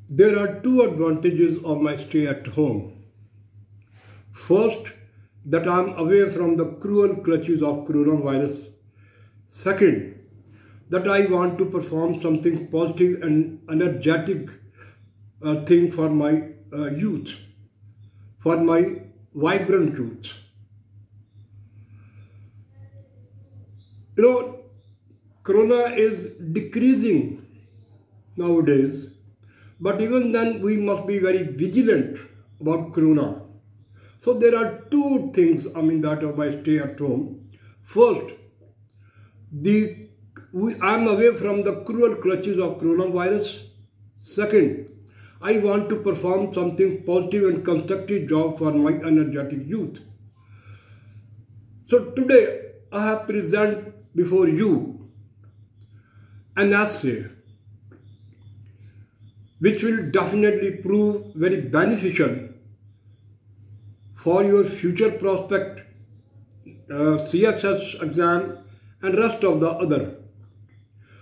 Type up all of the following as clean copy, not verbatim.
There are two advantages of my stay at home. First, that I am away from the cruel clutches of coronavirus. Second, that I want to perform something positive and energetic thing for my youth, for my vibrant youth. Corona is decreasing nowadays, but even then we must be very vigilant about corona. So there are two things, that of my stay at home. First, I'm away from the cruel clutches of coronavirus. Second, I want to perform something positive and constructive job for my energetic youth. So today I have presented before you an essay which will definitely prove very beneficial for your future prospect, CSS exam and rest of the other.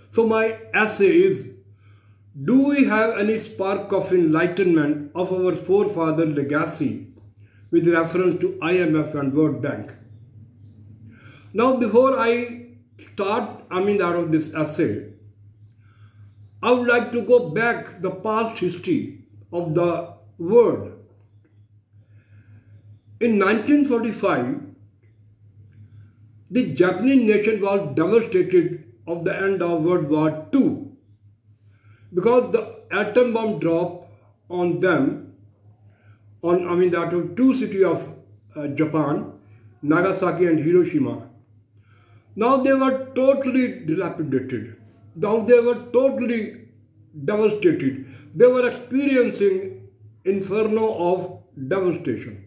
So my essay is, do we have any spark of enlightenment of our forefather legacy with reference to IMF and World Bank? Now before I start out of this essay, I would like to go back the past history of the world. In 1945, the Japanese nation was devastated of the end of World War II because the atom bomb dropped on them, that of two cities of Japan, Nagasaki and Hiroshima. Now they were totally dilapidated. Now they were totally devastated. They were experiencing inferno of devastation.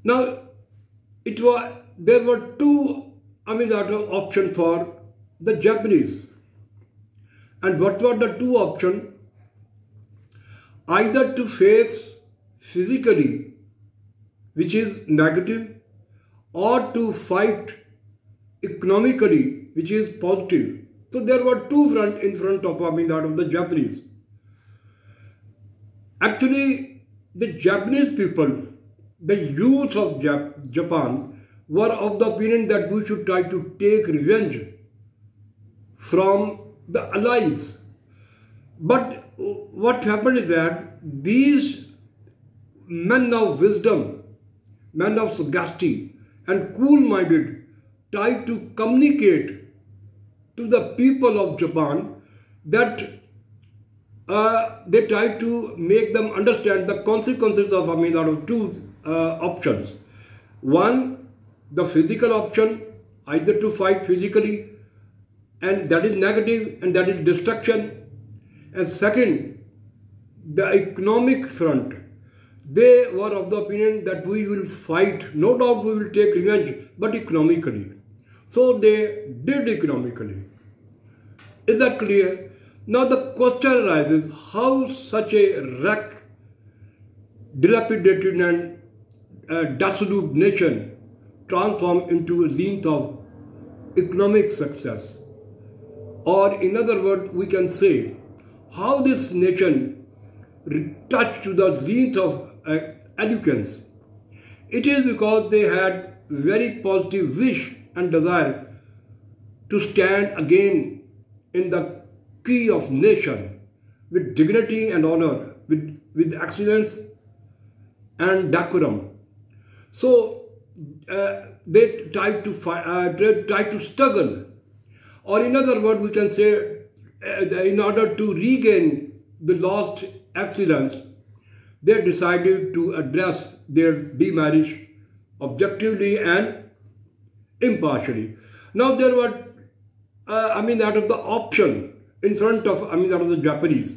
Now there were two options for the Japanese. And what were the two options? Either to face physically, which is negative, or to fight economically, which is positive. So there were two fronts in front of the Japanese. Actually, the Japanese people, the youth of Japan, were of the opinion that we should try to take revenge from the Allies. But what happened is that these men of wisdom, men of sagacity and cool-minded tried to communicate to the people of Japan that they tried to make them understand the consequences of two options. One, the physical option, either to fight physically, and that is negative and that is destruction. And second, the economic front. They were of the opinion that we will fight, no doubt we will take revenge, but economically. So they did economically. Is that clear? Now the question arises, how such a wreck, dilapidated and dissolute nation transform into a zenith of economic success? Or in other words, we can say, how this nation touched to the zenith of eloquence. It is because they had very positive wish and desire to stand again in the key of nation with dignity and honor, with excellence and decorum. So they tried to struggle, or in other words, we can say, in order to regain the lost excellence, they decided to address their demerits objectively and impartially. Now there were, out of the option in front of, out of the Japanese,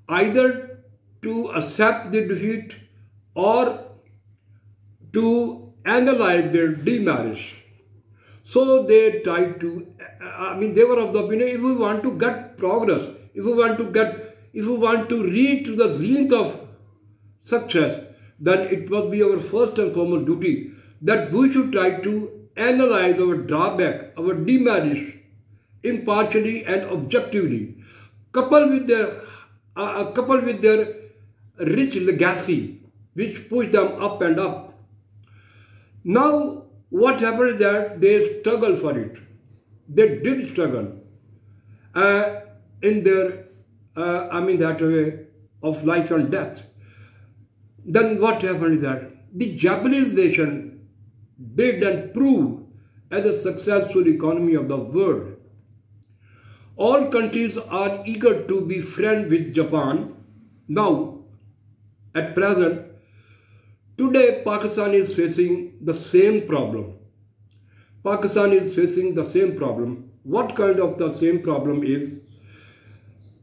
either to accept the defeat or to analyze their demerits. So they tried to, they were of the opinion, if we want to get progress, if we want to reach to the zenith of success, then it must be our first and foremost duty that we should try to analyze our drawback, our demerits, impartially and objectively. coupled with their rich legacy, which pushed them up and up. Now, what happened is that they struggle for it. They did struggle in their, that way of life and death. Then what happened is that the Japanese nation did and proved as a successful economy of the world. All countries are eager to be friends with Japan. Now, at present, today Pakistan is facing the same problem. Pakistan is facing the same problem. What kind of the same problem is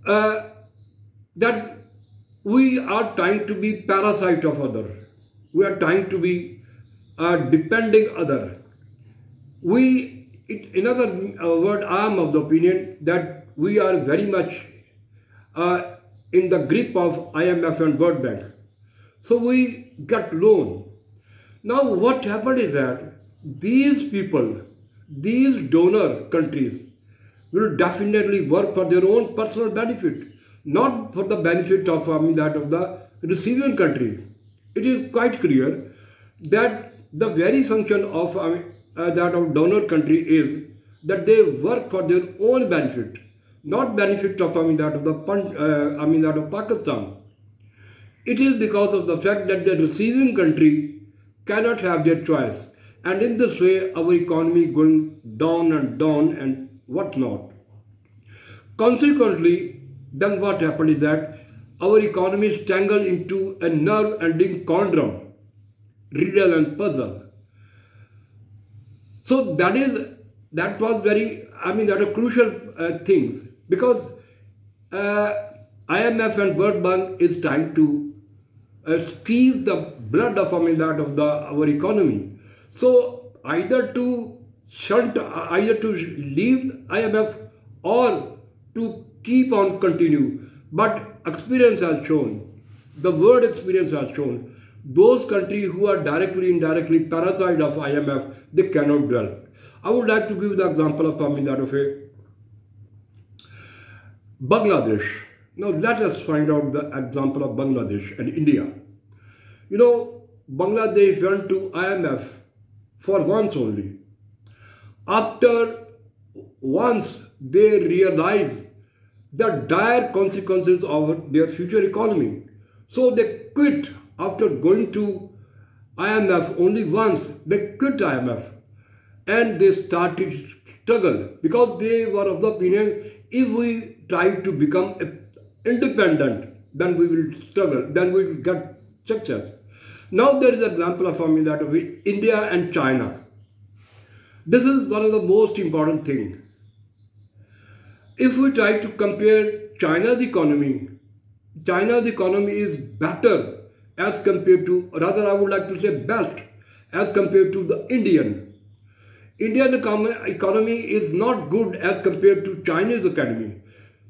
that we are trying to be parasite of other. We are trying to be depending other. In other word, I am of the opinion that we are very much in the grip of IMF and World Bank. So we get loan. Now what happened is that these people, these donor countries will definitely work for their own personal benefit, not for the benefit of the receiving country. It is quite clear that the very function of that of donor country is that they work for their own benefit, not benefit of that of Pakistan. It is because of the fact that the receiving country cannot have their choice, and in this way our economy going down and whatnot. Consequently, then what happened is that our economy is tangled into a nerve-ending conundrum, riddle and puzzle. So that was very, that are crucial things, because IMF and World Bank is trying to squeeze the blood of our economy. So either to leave IMF or to keep on continue. But experience has shown, the world experience has shown, those countries who are directly, indirectly parasite of IMF, they cannot dwell. I would like to give the example of Bangladesh. Now let us find out the example of Bangladesh and India. You know, Bangladesh went to IMF for once only. After once they realized the dire consequences of their future economy. So they quit after going to IMF only once. They quit IMF and they started struggle, because they were of the opinion, if we try to become independent, then we will struggle, then we will get success. Now there is an example of India and China. This is one of the most important things. If we try to compare China's economy is better as compared to, rather I would like to say best, as compared to the Indian. Indian economy is not good as compared to Chinese economy.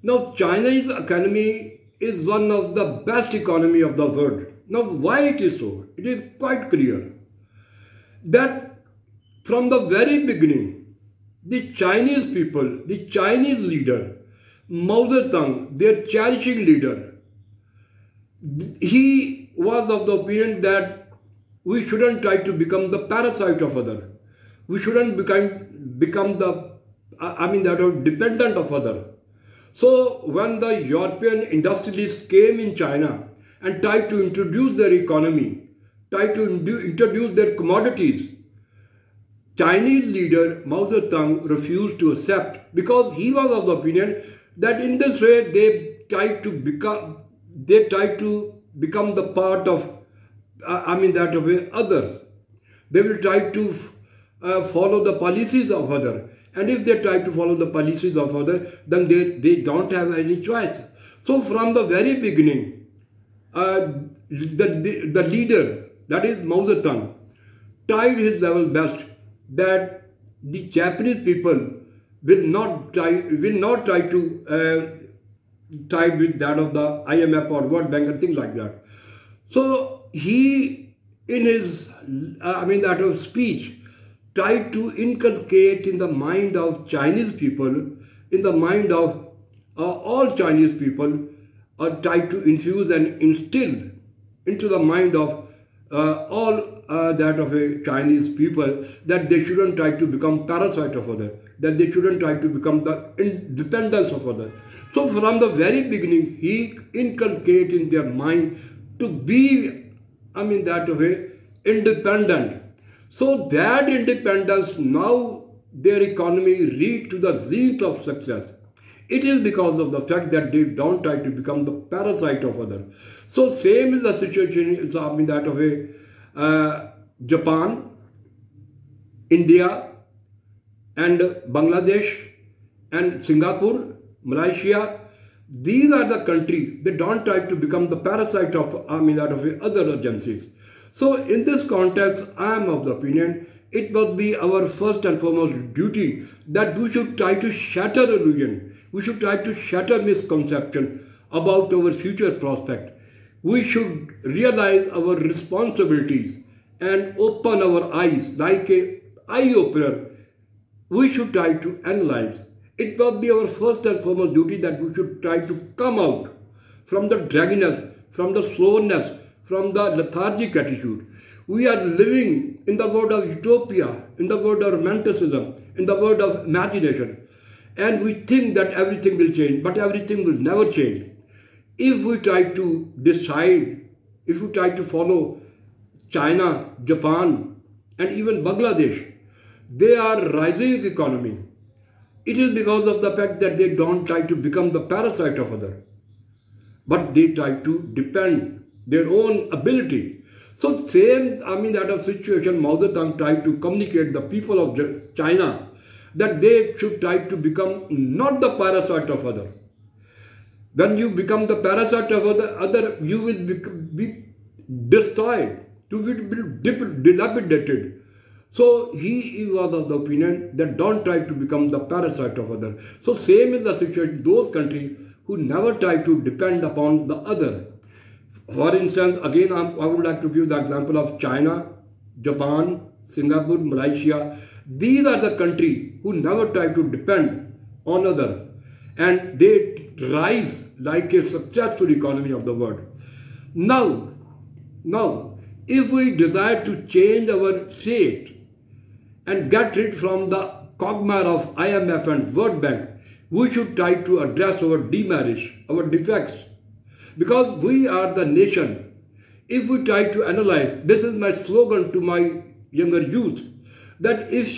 Now Chinese economy is one of the best economy of the world. Now why it is so? It is quite clear that from the very beginning, the Chinese people, the Chinese leader, Mao Zedong, their cherishing leader, he was of the opinion that we shouldn't try to become the parasite of other. We shouldn't become the, dependent of other. So when the European industrialists came in China and tried to introduce their economy, tried to introduce their commodities, Chinese leader Mao Zedong refused to accept, because he was of the opinion that in this way they tried to become the part of others. They will try to follow the policies of other, and if they try to follow the policies of other, then they don't have any choice. So from the very beginning, the leader, that is Mao Zedong, tried his level best that the Japanese people will not try to tie with that of the IMF or World Bank and things like that. So he, in his speech, tried to inculcate in the mind of Chinese people, in the mind of all Chinese people try to infuse and instill into the mind of all that of a Chinese people, that they shouldn't try to become parasite of others, that they shouldn't try to become the independence of others. So from the very beginning, he inculcated in their mind to be, that of a independent. So that independence, now their economy reached to the zenith of success. It is because of the fact that they don't try to become the parasite of others. So same is the situation, that of a Japan, India, and Bangladesh, and Singapore, Malaysia. These are the countries, they don't try to become the parasite of, that of other agencies. So in this context, I am of the opinion, it must be our first and foremost duty that we should try to shatter illusion. We should try to shatter misconception about our future prospect. We should realize our responsibilities and open our eyes like a eye opener. We should try to analyze. It must be our first and foremost duty that we should try to come out from the dragginess, from the slowness, from the lethargic attitude. We are living in the world of utopia, in the world of romanticism, in the world of imagination. And we think that everything will change, but everything will never change. If we try to decide, if we try to follow China, Japan, and even Bangladesh, they are rising economy. It is because of the fact that they don't try to become the parasite of others, but they try to depend their own ability. So same, that of situation, Mao Zedong tried to communicate the people of China that they should try to become not the parasite of others. When you become the parasite of other, you will be destroyed, you will be dilapidated. So he was of the opinion that don't try to become the parasite of others. So same is the situation, those countries who never try to depend upon the other. For instance, again, I would like to give the example of China, Japan, Singapore, Malaysia. These are the countries who never try to depend on others, and they rise like a successful economy of the world. Now, if we desire to change our fate and get rid from the quagmire of IMF and World Bank, we should try to address our demerits, our defects, because we are the nation. If we try to analyze, this is my slogan to my younger youth, that if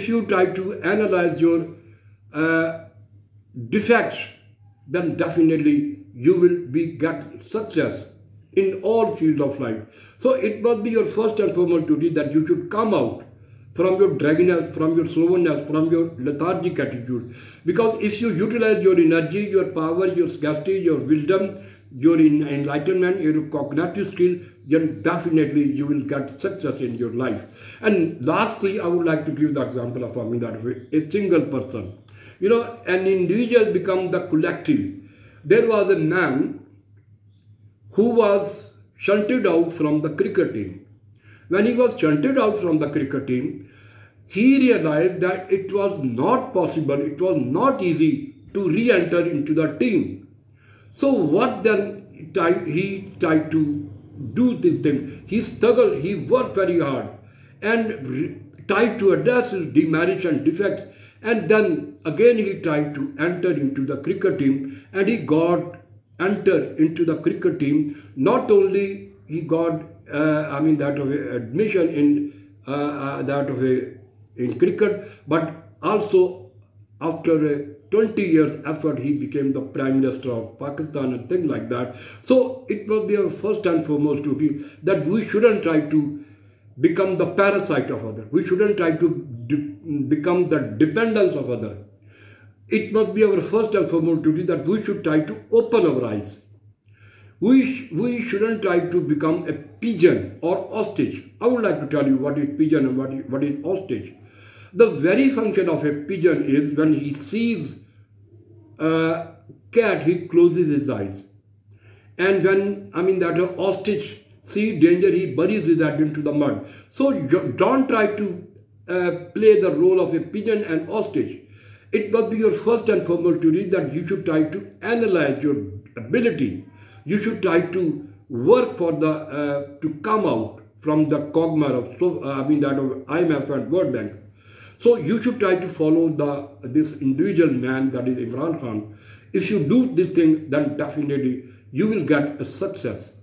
you try to analyze your defects, then definitely you will get success in all fields of life. So it must be your first and foremost duty that you should come out from your dragginess, from your slowness, from your lethargic attitude. Because if you utilize your energy, your power, your sagacity, your wisdom, your enlightenment, your cognitive skill, then definitely you will get success in your life. And lastly, I would like to give the example of a single person. An individual becomes the collective. There was a man who was shunted out from the cricket team. When he was shunted out from the cricket team, he realized that it was not possible, it was not easy to re-enter into the team. So what then he tried to do this thing? He struggled, he worked very hard and tried to address his demerits and defects, and then again he tried to enter into the cricket team, and he got entered into the cricket team. Not only he got admission in cricket, but also after a 20 years effort, he became the Prime Minister of Pakistan and things like that. So it must be our first and foremost duty that we shouldn't try to become the parasite of others. We shouldn't try to become the dependence of others. It must be our first and foremost duty that we should try to open our eyes. We shouldn't try to become a pigeon or ostrich. I would like to tell you what is pigeon and what is ostrich. The very function of a pigeon is when he sees a cat, he closes his eyes. And when, an ostrich sees danger, he buries his head into the mud. So don't try to play the role of a pigeon and ostrich. It must be your first and foremost duty that you should try to analyze your ability. You should try to work for the to come out from the quagmire of that of IMF and World Bank. So you should try to follow this individual man, that is Imran Khan. If you do this thing, then definitely you will get a success.